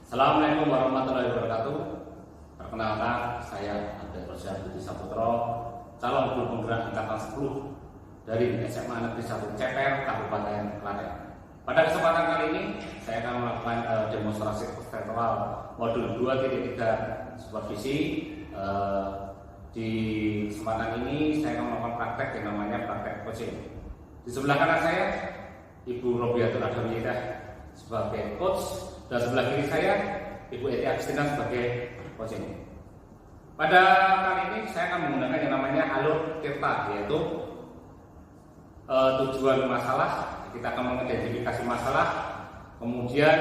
Assalamualaikum warahmatullahi wabarakatuh. Perkenalkan, saya Abdul Rosyad Budi Saputro, calon guru penggerak angkatan 10 dari SMA Negeri 1 Ceper, Kabupaten Klaten. Pada kesempatan kali ini, saya akan melakukan demonstrasi virtual modul 2.3 supervisi. Di kesempatan ini, saya akan melakukan praktek yang namanya praktek coaching. Di sebelah kanan saya, Ibu Robiatul Adawiyah sebagai coach, dan sebelah kiri saya Ibu Eti Agustina sebagai coaching. Pada kali ini saya akan menggunakan yang namanya alur Tirta, yaitu tujuan masalah. Kita akan mengidentifikasi masalah, kemudian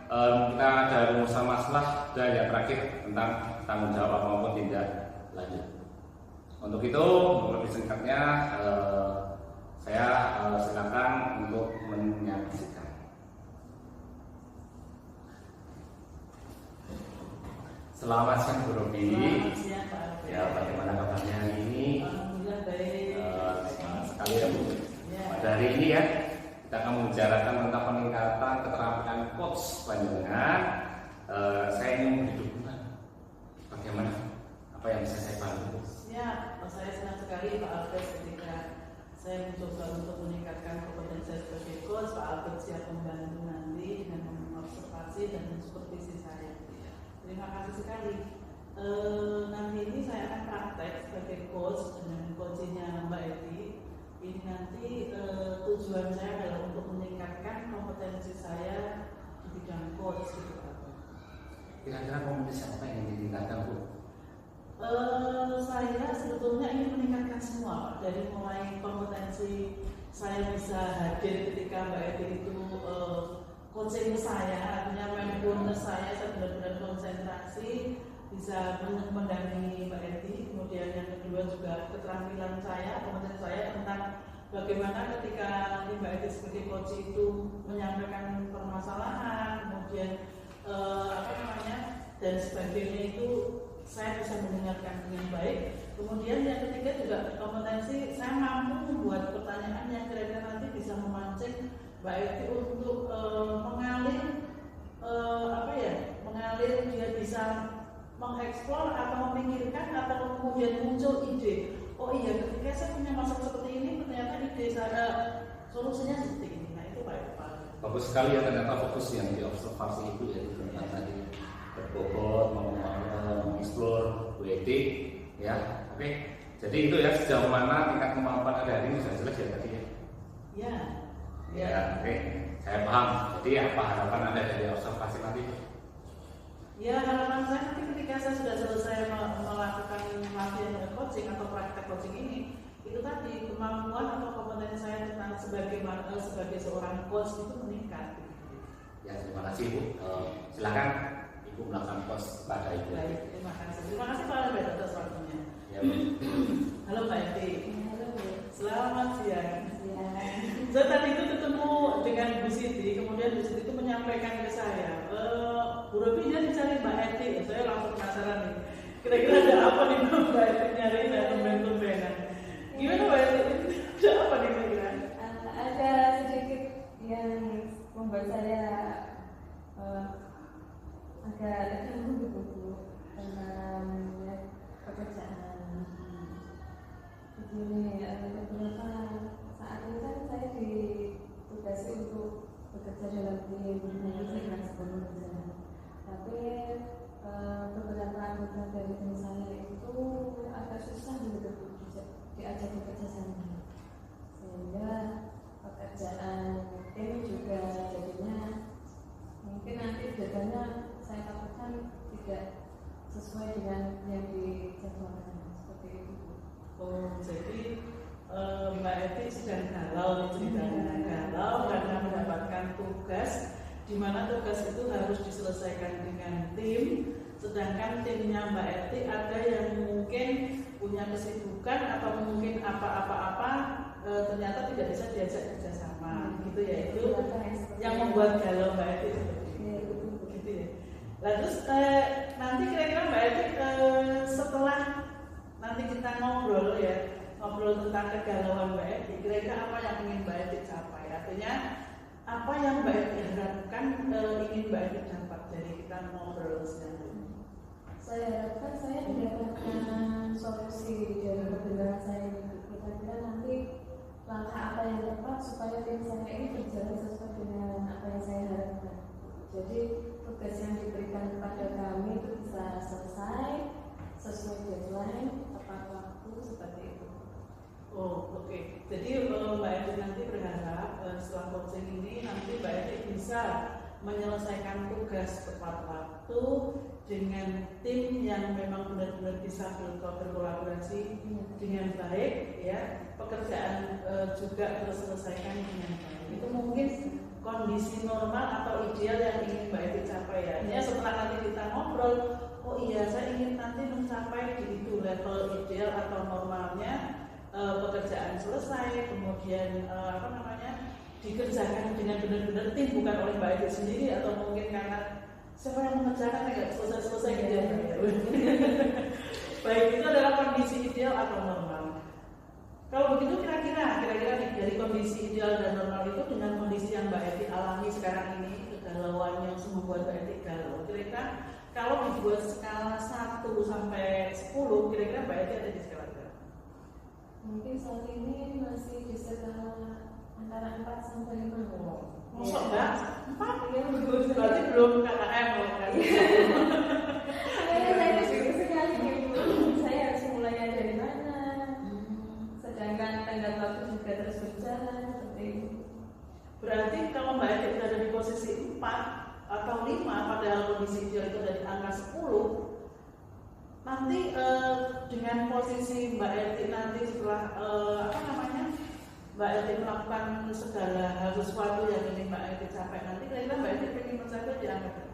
kita ada rumusan masalah, dan yang terakhir tentang tanggung jawab maupun tindak lanjut. Untuk itu, lebih singkatnya saya silakan untuk menyaksikan. Selamat siang Bu Robi. Selamat siang Pak Alfred. Ya, bagaimana kabarnya hari ini? Alhamdulillah baik. Semangat sekali ya Bu. Ya. Pada hari ini ya, kita akan membicarakan tentang peningkatan keterampilan coach panjenengan. Saya ingin memberi dukungan. Bagaimana? Apa yang bisa saya bantu? Ya, saya senang sekali Pak Alfred ketika saya mencoba untuk meningkatkan kompetensi saya sebagai coach. Pak Alfred siap membantu nanti dengan mengobservasi dan mensupervisi saya. Terima kasih sekali. Nanti ini saya akan praktek sebagai coach dengan coachingnya Mbak Eti. Ini nanti tujuan saya adalah untuk meningkatkan kompetensi saya di bidang coach gitu Pak. Kira-kira kompetensi apa yang ditingkatkan Bu? Saya sebetulnya ingin meningkatkan semua Pak. Dari mulai kompetensi saya bisa hadir ketika Mbak Eti itu coaching saya, artinya mindfulness saya benar-benar konsentrasi, bisa mendampingi Mbak Eti. Kemudian yang kedua juga keterampilan saya, kompetensi saya tentang bagaimana ketika nanti Mbak Eti sebagai coach itu menyampaikan permasalahan, kemudian dan sebagainya itu saya bisa mendengarkan dengan baik. Kemudian yang ketiga juga kompetensi saya mampu membuat pertanyaan yang kira-kira nanti bisa memancing Mbak Eti untuk mengalir dia bisa mengeksplor atau memikirkan atau kemudian muncul ide. Oh iya, ketika saya punya masalah seperti ini, ternyata ide saya solusinya seperti ini. Nah itu Pak. Bagus sekali ya, ternyata fokus yang diobservasi itu ya tentang tadi berbobot, mengeksplor, WD, ya. Oke. Jadi itu ya, sejauh mana tingkat kemampuan Anda hari ini sudah jelas ya tadi ya. Ya. Ya, oke. Saya paham. Jadi apa harapan Anda dari observasi nanti? Ya, harapan saya nanti ketika saya sudah selesai melakukan latihan coaching atau praktek coaching ini, itu tadi kemampuan atau kompetensi saya tentang sebagai seorang coach itu meningkat. Ya, terima kasih Bu. Silakan Ibu melakukan coach pada Ibu. Baik, terima kasih. Terima kasih Pak Albert atas waktunya. Ya, Bu. Halo Mbak Eti. Halo Bu. Selamat siang. Siang. Saya tadi itu ketemu dengan Bu Siti, kemudian Bu Siti itu menyampaikan ke saya, Bu Robi dia dicari Mbak Eti. Saya langsung penasaran nih, kira-kira ada apa nih Mbak Eti nyari dan tumben-tumbenan. Gimana Mbak Eti? Ada apa nih kira-kira? Ada sedikit yang membuat saya agak terganggu gitu Bu, tentang pekerjaan. Begini, beberapa saat ini kan saya ditugasi untuk bekerja dalam tim, saya sebelum bekerja. Tapi beberapa anggota dari tim saya itu agak susah gitu diajak bekerja sama, sehingga pekerjaan tim juga jadinya mungkin nanti datanya saya takutkan tidak sesuai dengan yang dijadwalkan seperti itu. Oh, jadi Mbak Eti sedang galau ceritanya, galau karena mendapatkan tugas di mana tugas itu harus diselesaikan dengan tim, sedangkan timnya Mbak Eti ada yang mungkin punya kesibukan atau mungkin apa-apa ternyata tidak bisa diajak kerjasama, gitu ya. Itu yang membuat galau Mbak Eti seperti itu, gitu ya. Lalu terus nanti kira-kira Mbak Eti setelah nanti kita ngobrol tentang kegalauan Mbak Eti, kira-kira apa yang ingin Mbak Eti capai? Artinya apa yang Mbak Eti harapkan ingin Mbak Eti dapat dari kita ngobrol sedang? Saya harapkan saya mendapatkan solusi dari perdengaran saya ini. Kira-kira nanti langkah apa yang tepat supaya tim saya ini berjalan sesuai dengan apa yang saya harapkan. Jadi tugas yang diberikan kepada kami itu bisa selesai sesuai deadline, tepat waktu, seperti itu. Oh, oke. Jadi Mbak Edi nanti berharap setelah coaching ini nanti Mbak Edi bisa menyelesaikan tugas tepat waktu dengan tim yang memang benar-benar bisa berkolaborasi dengan baik, ya. Pekerjaan juga terselesaikan dengan baik. Itu mungkin kondisi normal atau ideal yang ingin Mbak Edi capai, ya. Ya, setelah nanti kita ngobrol, oh iya saya ingin nanti mencapai di itu level ideal atau normalnya, pekerjaan selesai, kemudian dikerjakan dengan benar-benar tim, bukan oleh Mbak Edi sendiri, atau mungkin karena siapa yang mengerjakan nggak selesai gitu ya. Baik, itu adalah kondisi ideal atau normal. Kalau begitu kira-kira dari kondisi ideal dan normal itu dengan kondisi yang Mbak Edi alami sekarang ini, kegalauan yang membuat Mbak Edi galau, kira-kira kalau dibuat skala 1 sampai 10, kira-kira Mbak Edi ada di skala berapa? Mungkin saat ini masih di skala antara 4 sampai 5. Masuk Mbak? 4? Ya, Berarti belum KKM loh kan? saya berpikir sekali gitu. Saya harus mulainya dari mana? Sedangkan tenggat waktu juga terus berjalan seperti itu. Berarti kalau Mbak Edi berada di posisi 4 atau 5, padahal kondisi ideal itu ada di angka 10, nanti dengan posisi Mbak Edi nanti setelah Mbak Edi melakukan segala hal sesuatu yang ingin Mbak Edi capai, nanti kira-kira Mbak Edi ingin mencapai di angka berapa?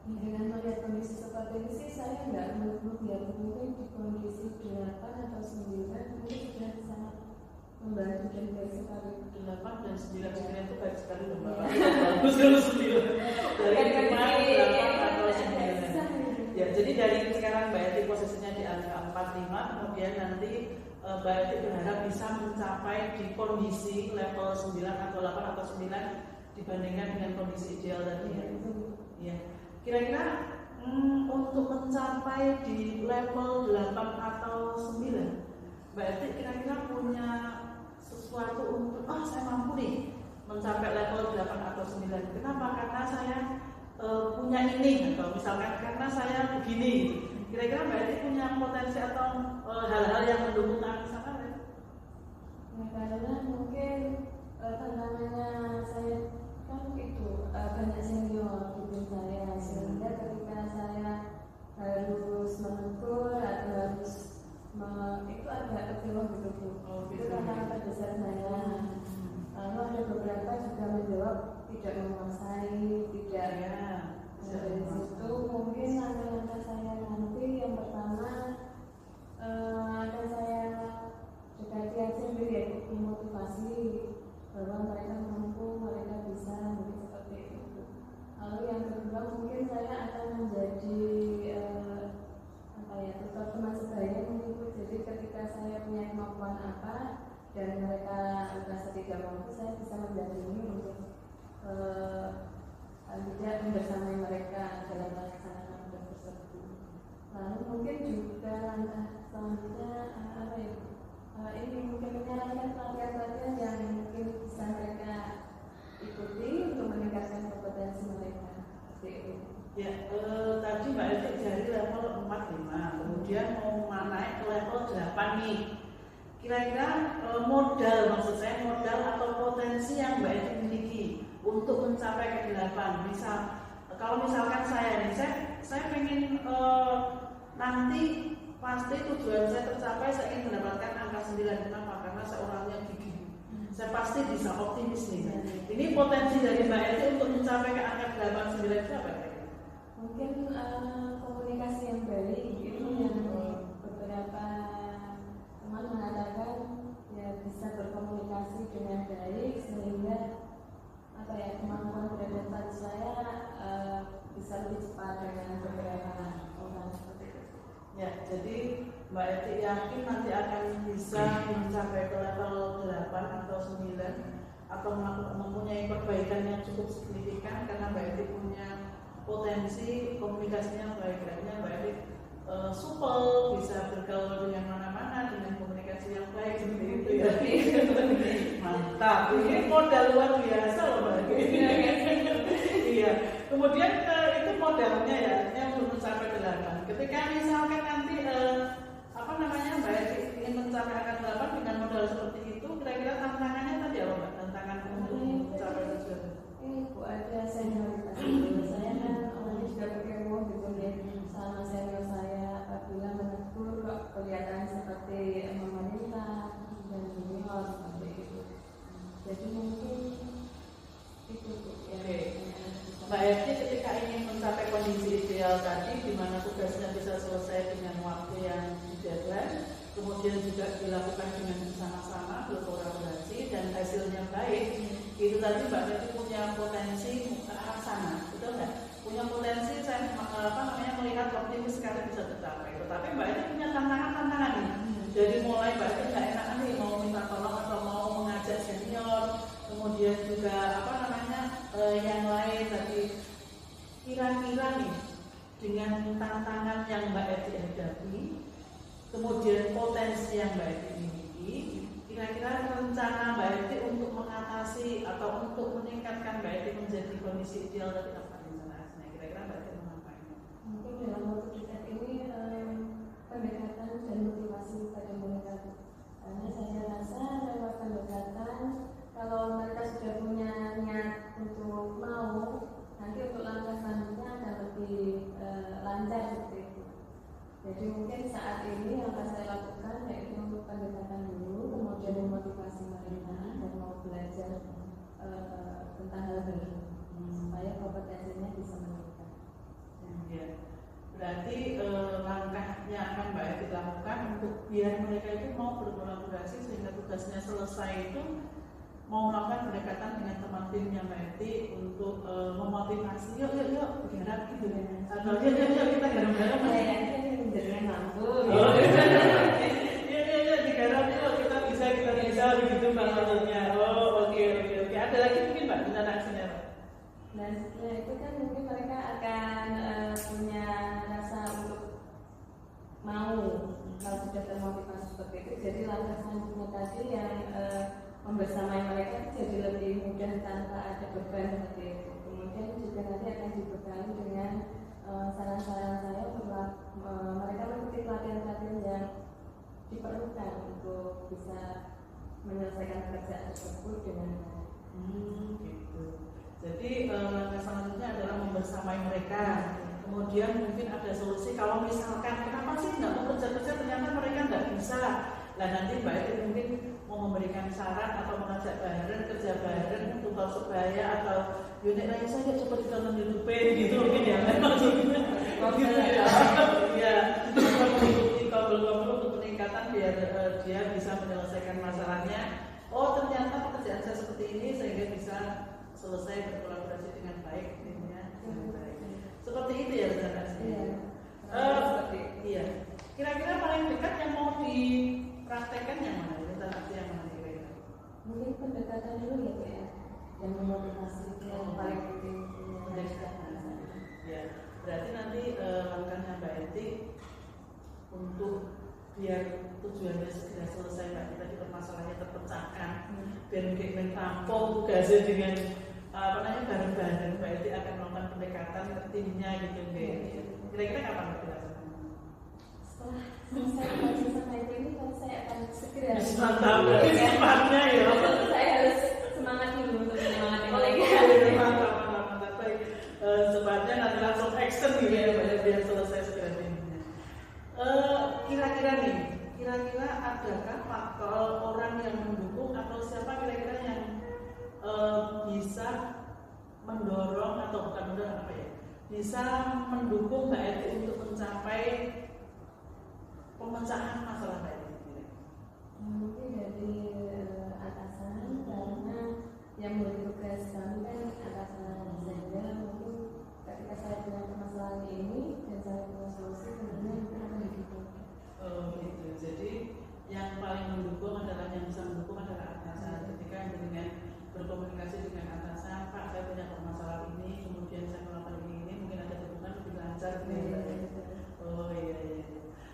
Dengan melihat kondisi seperti ini sih saya nggak melihat mungkin di kondisi 8 atau 9 mungkin sudah sangat membantu dan baik sekali. 8 dan 9 itu baik sekali loh Mbak. Bagus kalau 9 dari 5, 8 atau 9. Ya, jadi dari sekarang Mbak Edi posisinya di angka 45, kemudian nanti Mbak Edi berharap bisa mencapai di kondisi level 9 atau 8 atau 9 dibandingkan dengan kondisi ideal tadi ya. Ya. Kira-kira untuk mencapai di level 8 atau 9, Mbak Edi kira-kira punya sesuatu untuk saya mampu nih mencapai level 8 atau 9. Kenapa? Karena saya punya ini, atau misalkan karena saya begini. Kira-kira Mbak Edi punya potensi atau hal-hal yang mendukung ke sana? Ya, karena mungkin tantangannya saya kan itu banyak senior di tim saya, sehingga ketika saya harus menegur atau harus itu agak kecewa gitu Bu. Itu tantangan terbesar saya. Lalu ada beberapa juga menjawab tidak menguasai, tidak ya. Dari situ mungkin langkah-langkah saya nanti yang pertama akan saya dekati aja sendiri, yaitu memotivasi bahwa mereka mampu, mereka bisa, mungkin seperti itu. Lalu yang kedua mungkin saya akan menjadi tutor teman sebaya mungkin. Jadi ketika saya punya kemampuan apa dan mereka merasa tidak mampu, saya bisa mendampingi untuk tidak membersamai mereka dalam melaksanakan tugas tersebut. Lalu mungkin juga langkah selanjutnya ini mungkin menyarankan pelatihan-pelatihan yang mungkin bisa mereka ikuti untuk meningkatkan kompetensi mereka. Seperti itu. Ya, tadi Mbak Edi dari level 4-5, kemudian mau naik ke level 8 nih. Kira-kira modal, maksud saya modal atau potensi yang Mbak Edi miliki untuk mencapai ke 8. Kalau misalkan saya nih, saya pengen nanti pasti tujuan saya tercapai, saya ingin mendapatkan angka 9. Kenapa? Karena saya orangnya gigih. Saya pasti bisa optimis nih. Ini potensi dari Mbak Edi untuk mencapai ke angka 8-9 itu apa? Mungkin komunikasi yang baik itu yang beberapa teman mengatakan ya bisa berkomunikasi dengan baik sehingga kemampuan beradaptasi saya bisa lebih cepat dengan beberapa orang seperti itu. Ya, jadi Mbak Edi yakin nanti akan bisa mencapai ke level 8 atau 9 atau mempunyai perbaikan yang cukup signifikan karena Mbak Edi punya potensi komunikasinya baik, kayaknya Mbak Evi supel, bisa bergaul dengan mana-mana dengan komunikasi yang baik seperti itu ya. Mantap, ini modal luar biasa loh Mbak Evi. Iya, kemudian itu modalnya ya, yang belum mencapai 8. Ketika misalkan nanti Mbak Evi ingin mencapai angka 8 dengan modal seperti itu, kira-kira tantangannya tadi apa Mbak? Tantangan untuk mencapai tujuan? Ini Bu, ada senioritas dulu. Saya kan orangnya juga pakai uang gitu ya. Sama senior saya apabila menegur kok kelihatan seperti memerintah dan junior seperti itu. Jadi mungkin itu Bu ya. Mbak Evi ketika ingin mencapai kondisi ideal tadi, di mana tugasnya bisa selesai dengan waktu yang deadline, kemudian juga dilakukan dengan bersama-sama, berkolaborasi dan hasilnya baik, itu tadi Mbak Evi punya potensi ke arah sana, betul nggak? Punya potensi saya melihat optimis sekali bisa tercapai. Tetapi Mbak Evi punya tantangan nih. Jadi mulai Mbak Evi nggak enak nih mau minta tolong atau mau mengajak senior, kemudian juga yang lain tadi. Kira-kira nih dengan tantangan yang Mbak Evi hadapi, kemudian potensi yang Mbak Evi miliki, kira-kira rencana Mbak Evi untuk mengatasi atau untuk meningkatkan Mbak Evi menjadi kondisi ideal dari apa rencananya? Kira-kira Mbak Evi mau ngapain? Mungkin dalam waktu dekat ini pendekatan dan motivasi pada mereka, karena saya rasa lewat pendekatan kalau mereka sudah punya niat untuk mau, nanti untuk langkah selanjutnya akan lebih lancar seperti itu. Jadi mungkin saat ini yang akan saya lakukan yaitu untuk pendekatan dulu, kemudian memotivasi mereka dan mau belajar tentang hal baru supaya kompetensinya bisa meningkat. Ya. Berarti langkahnya akan Mbak Evi lakukan untuk biar mereka itu mau berkolaborasi sehingga tugasnya selesai itu mau melakukan pendekatan dengan teman timnya Mbak Evi untuk memotivasi yuk bergerak gitu ya, atau yuk kita garap-garap Kayaknya menjadikan mampu. Iya digarap yuk kita bisa begitu Mbak maksudnya. Oke. Ada lagi mungkin Mbak rencana aksinya Mbak? Dan setelah itu kan mungkin mereka akan punya rasa untuk mau kalau sudah termotivasi seperti itu. Jadi langkah selanjutnya tadi yang membersamai mereka jadi lebih mudah tanpa ada beban seperti itu. Kemudian juga nanti akan dibekali dengan saran-saran saya untuk mereka mengikuti pelatihan-pelatihan yang diperlukan untuk bisa menyelesaikan pekerjaan tersebut dengan baik. Gitu. Jadi langkah selanjutnya adalah membersamai mereka. Kemudian mungkin ada solusi kalau misalkan kenapa sih nggak mau kerja ternyata mereka nggak bisa. Nah nanti Mbak Evi mungkin mau memberikan saran atau mengajak kerja bareng untuk sebaya atau unit lain saja coba kita menghidupin gitu mungkin ya maksudnya gitu ya. Ya mengikuti kabel-kabel untuk peningkatan biar dia bisa menyelesaikan masalahnya. Oh ternyata pekerjaan saya seperti ini sehingga bisa selesai berkolaborasi dengan baik dengan baik. Seperti itu ya rencana. Iya. Kira-kira paling dekat yang mau dipraktekkan yang mana? Rencana yang mana kira-kira? Mungkin pendekatan dulu ya Bu ya, yang memotivasi yang paling penting. Ya, berarti nanti langkahnya Mbak Evi untuk biar tujuannya segera selesai Mbak Evi tadi permasalahannya terpecahkan, biar mungkin tampung tugasnya dengan bareng-bareng Mbak Evi akan melakukan pendekatan ke timnya gitu Kira-kira kapan Mbak Evi? Setelah saya baca sama ini, kalau saya akan segera semangatnya ya. Saya harus semangat dulu untuk menyemangati mereka. Mantap. Sebabnya nanti langsung action gitu ya biar selesai segera timnya. Kira-kira adakah faktor orang yang mendukung atau siapa kira-kira yang bisa mendorong atau bukan mendorong apa ya? Bisa mendukung Mbak Evi untuk mencapai pemecahan masalah Mbak Evi? Mungkin dari atasan, karena yang bertugas kami kan atasan saya. Mungkin ketika saya punya permasalahan ini dan saya punya solusi, kemudian kita akan didukung. Gitu. Jadi yang paling mendukung adalah yang bisa mendukung adalah atasan. Ketika dengan berkomunikasi dengan atasan, Pak saya punya permasalahan ini, kemudian saya melakukan ini mungkin ada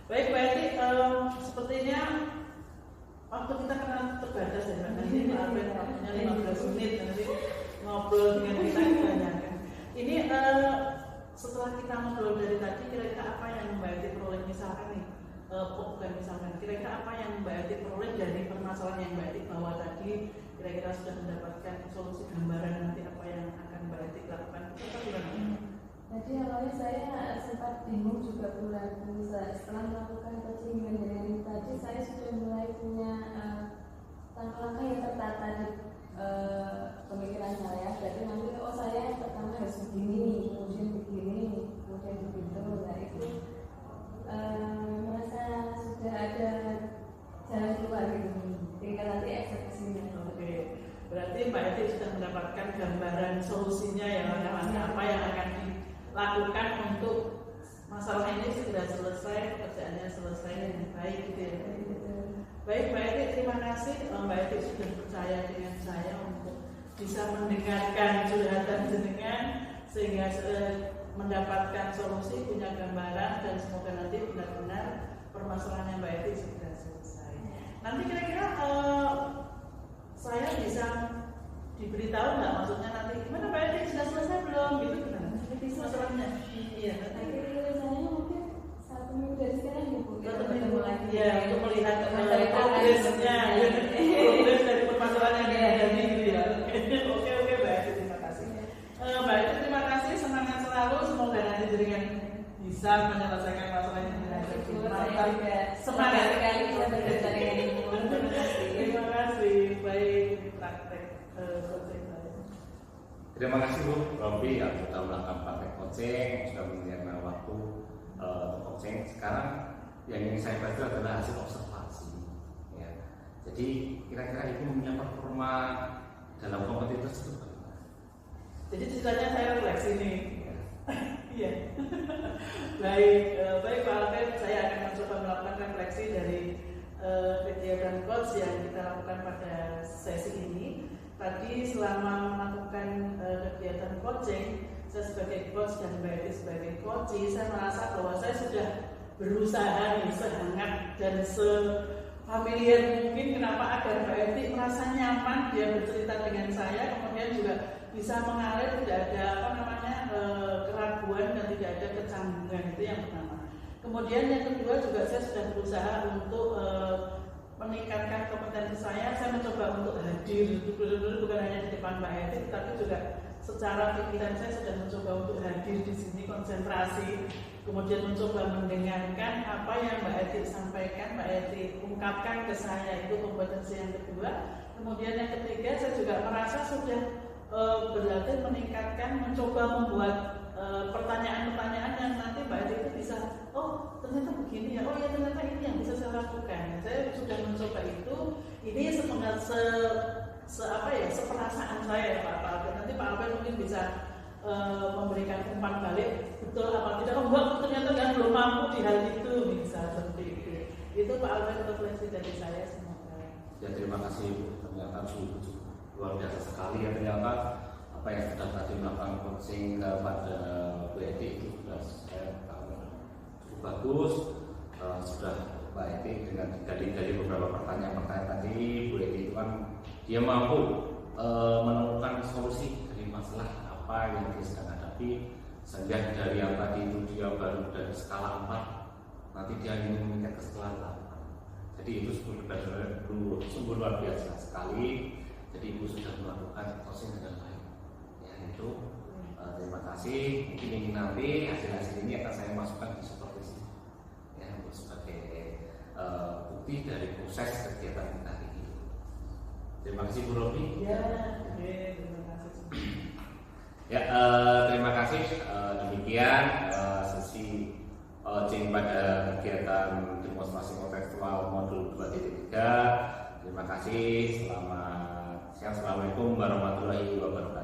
Baik Mbak Eti, sepertinya waktu kita kenal terbatas ya Mbak. Nanti maafin waktunya 15 menit nanti ngobrol dengan kita kebanyakan. Ini setelah kita ngobrol dari tadi, kira-kira apa yang Mbak Eti peroleh misalkan nih? Bukan misalkan, kira-kira apa yang Mbak Eti peroleh dari permasalahan yang Mbak Eti bawa tadi? Kira-kira sudah mendapatkan solusi gambaran nanti apa yang akan Mbak Eti lakukan? Kita gimana? Jadi awalnya saya sempat bingung juga bulan setelah melakukan coaching manajemen tadi, saya sudah mulai punya langkah-langkah yang tertata di pemikiran saya. Jadi nanti saya pertama harus begini, kemudian begini, kemudian begitu. Nah itu merasa sudah ada jalan keluar gitu. Tinggal nanti eksekusinya. Oke, berarti Mbak Eti sudah mendapatkan gambaran solusinya ya, apa yang akan dilakukan untuk masalah ini segera selesai, pekerjaannya selesai dengan baik gitu ya. Baik Mbak Eti, terima kasih Mbak Eti sudah percaya dengan saya untuk bisa mendengarkan curhatan jenengan sehingga mendapatkan solusi, punya gambaran, dan semoga nanti benar-benar permasalahan Mbak Eti segera selesai. Nanti kira-kira saya bisa diberitahu nggak, maksudnya nanti gimana Mbak Eti sudah selesai belum gitu gimana? Masalahnya? Iya. Rencananya mungkin 1 minggu dari sekarang ya Bu. Kita ketemu lagi ya untuk melihat progresnya, progres dari permasalahan yang terjadi gitu ya. Oke Mbak Eti, terima kasih. Mbak Eti terima kasih, semangat selalu, semoga nanti jaringan bisa menyelesaikan masalah yang terjadi. Semangat sekali bisa berbicara dengan Ibu. Terima kasih. Baik praktek coaching. Terima kasih Bu Robi yang sudah melakukan praktek coaching, sudah menyediakan waktu untuk coaching. Sekarang yang ingin saya bantu adalah hasil observasi. Ya. Jadi kira-kira Ibu punya performa dalam kompetisi tersebut bagaimana? Jadi ceritanya saya refleksi nih. Iya. Baik Pak Alvin, saya akan mencoba melakukan refleksi dari kegiatan coach yang kita lakukan pada sesi ini. Tadi selama melakukan kegiatan coaching, saya sebagai coach dan Mbak Eti sebagai coach, saya merasa bahwa saya sudah berusaha nih sehangat dan sefamiliar mungkin kenapa agar Mbak Eti merasa nyaman dia bercerita dengan saya, kemudian juga bisa mengalir, tidak ada keraguan dan tidak ada kecanggungan, itu yang pertama. Kemudian yang kedua juga saya sudah berusaha untuk meningkatkan kompetensi saya mencoba untuk hadir, betul-betul bukan hanya di depan Mbak Eti, tapi juga secara pikiran saya sudah mencoba untuk hadir di sini, konsentrasi, kemudian mencoba mendengarkan apa yang Mbak Eti sampaikan, Mbak Eti ungkapkan ke saya, itu kompetensi yang kedua. Kemudian yang ketiga, saya juga merasa sudah berlatih meningkatkan, mencoba membuat pertanyaan-pertanyaan yang nanti Mbak Eti itu bisa, oh ternyata begini ya, oh ya ternyata ini yang bisa saya lakukan. Saya sudah mencoba itu, ini seperasaan saya Pak Alvin. Nanti Pak Alvin mungkin bisa memberikan umpan balik, betul apa tidak, oh enggak, ternyata kan belum mampu di hal itu, bisa seperti itu. Itu Pak Alvin refleksi dari saya, semoga. Ya terima kasih Bu, ternyata luar biasa sekali ya, ternyata apa yang sudah tadi melakukan coaching kepada Bu Eti itu sudah saya tahu cukup bagus. Sudah Mbak Eti dengan dari beberapa pertanyaan tadi, Bu Eti itu kan dia mampu menemukan solusi dari masalah apa yang dia sedang hadapi, sehingga dari yang tadi itu dia baru dari skala 4, nanti dia ingin meningkat ke skala 8. Jadi itu sungguh luar biasa sekali. Jadi Ibu sudah melakukan coaching dengan baik. Ya itu terima kasih. Mungkin ini nanti hasil-hasil ini akan saya masukkan di supervisi. Ya untuk sebagai bukti dari proses kegiatan kita hari ini. Terima kasih Bu Robi. Ya, terima kasih. Ya terima kasih. Demikian sesi coaching pada kegiatan demonstrasi kontekstual modul 2.3. Terima kasih. Assalamualaikum warahmatullahi wabarakatuh.